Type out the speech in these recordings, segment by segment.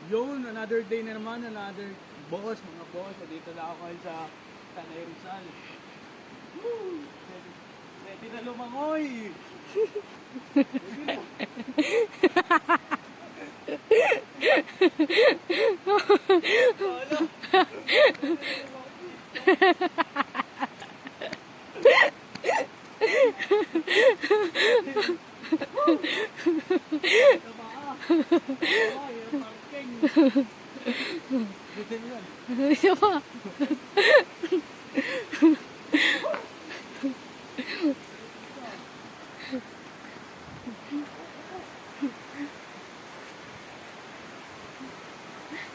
Yun, another day na naman, another boss, mga boss. Dito na ako ngayon sa Tanay Rizal. Woo! Ready na lumangoy! Isa pa.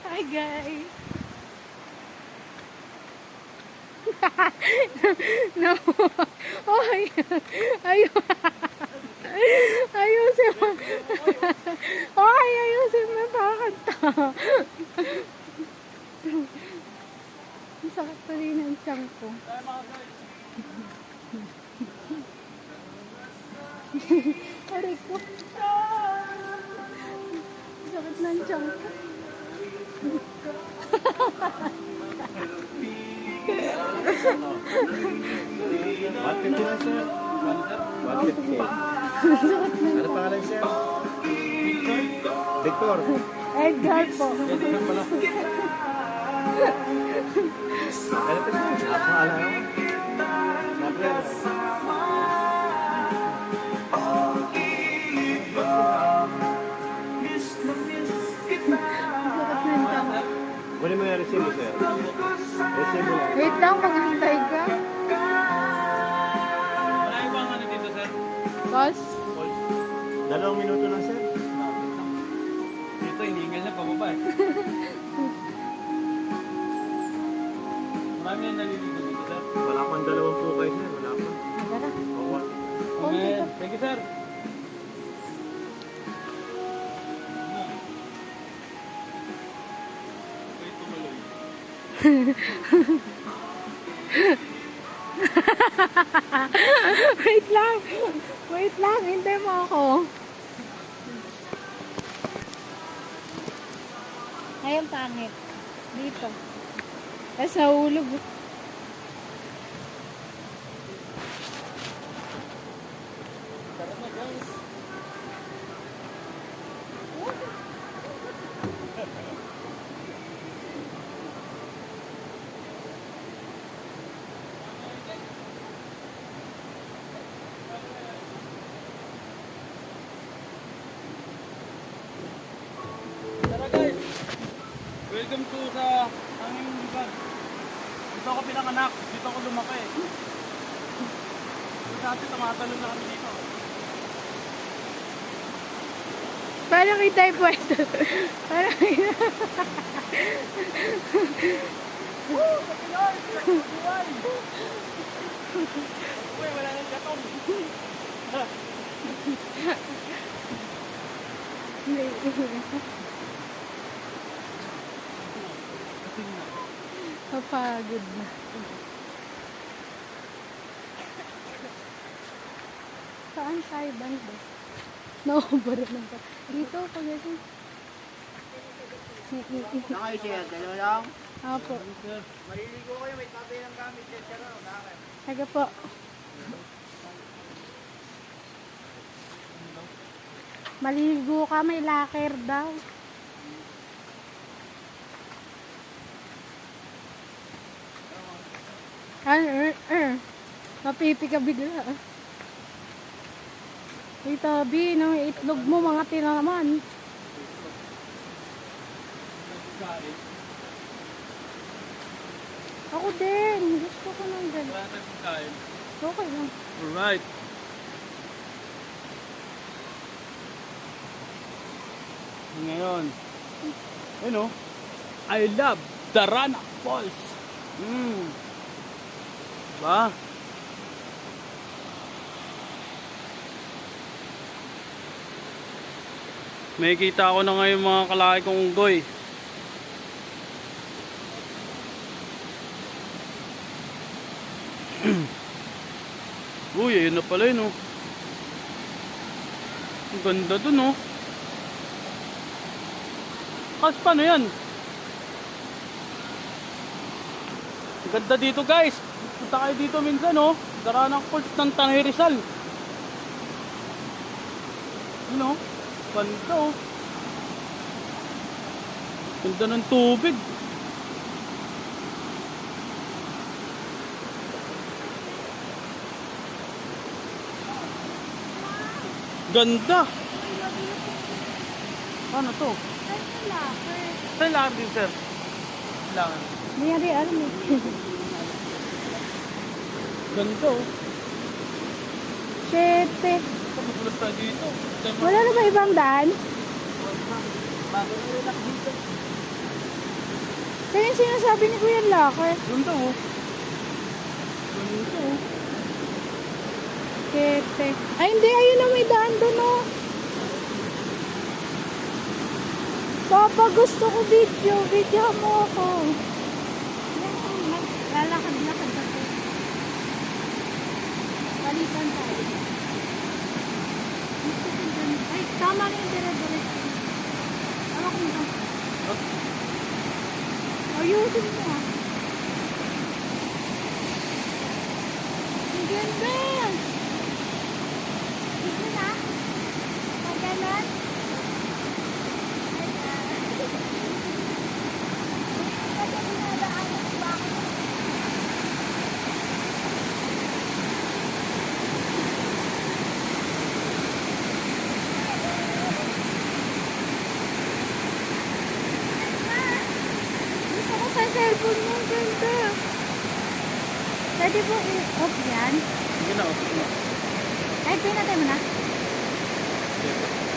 Hi guys. No. Oh, ayusin mo. Ay, ayusin mo pakanta. Ang sakit pa rin ang tiyan ko. Aray ko. Ang sakit ng tiyan ko. Bakit na sir? Bakit po? Ano pangalan sir? Victor. Edgar po. Edgar pala. Ano pa sir? Ako alam mo? Kunin mo yung resibo sir. Resibo lang. Wait lang, maghintay ka. Marami bang ano dito sir? Boss? 2 minuto lang sir. Dito hiningal na pababa eh. Marami na naliligo dito sir. Wala pang 2 po kayo sir. Wala pa. Tara. Okay. Thank you sir. Wait lang. Wait lang, hintay mo ako. Ayun, pangit. Dito. Tapos nahulog. Tara na guys. Tara guys. Welcome to sa aming lugar. Dito ako pinanganak. Dito ako lumaki. Dati tumatalon na kami dito. Parang itay pwesto. Parang Woo! Kapilay! Kapilay! Uy, wala nang gatong. Kapagod na. Saan tayo banda? Naubara lang ka. Dito, pag ito. Nakay siya, dalawa lang. Apo. Maliligo kayo, may tabi ng gamit siya. Siya lang, bakit? Taga po. Maligo ka, may locker daw. Mapipi ka bigla. May tabi, no? Itlog mo, mga tinaman. Ako din. Gusto ko nang ganun. Wala tayong pagkain. Okay lang. Alright. Ngayon. Ano? I love Darana Falls. Diba? May kita ko na ngayon mga kalaki kong unggoy. Uy, ayun na pala yun, oh. Ang ganda dun, oh. Tapos paano yan? Ganda dito guys. Punta kayo dito minsan oh. Daranang Falls ng Tanay Rizal. Yun oh. Ganda oh. Ganda ng tubig. Ganda. Ano to? Sa lahat din sir. Kailangan. Hindi nga rin alam eh. Ganda oh. Siyete. Magulas tayo dito. Wala na ba ibang daan? Bago na rin ako dito. Kaya yung sinasabi ni Kuya Locker. Ganda oh. Ganda oh. Siyete. Ay hindi, ayun na may daan doon oh. Papa, gusto ko video. Video mo ako. Lalakad-lakad ako. Balikan tayo. Gusto ko dyan. Ay, tama na yung dire-diretso. Ano kung ito? Ayusin mo ah. Ang ganda! Ito na? Pagalan? Gusto ko sa cellphone mo, ang ganda. Pwede po i-off yan? Sige na, okay na. Ay, pinatay mo na. Okay.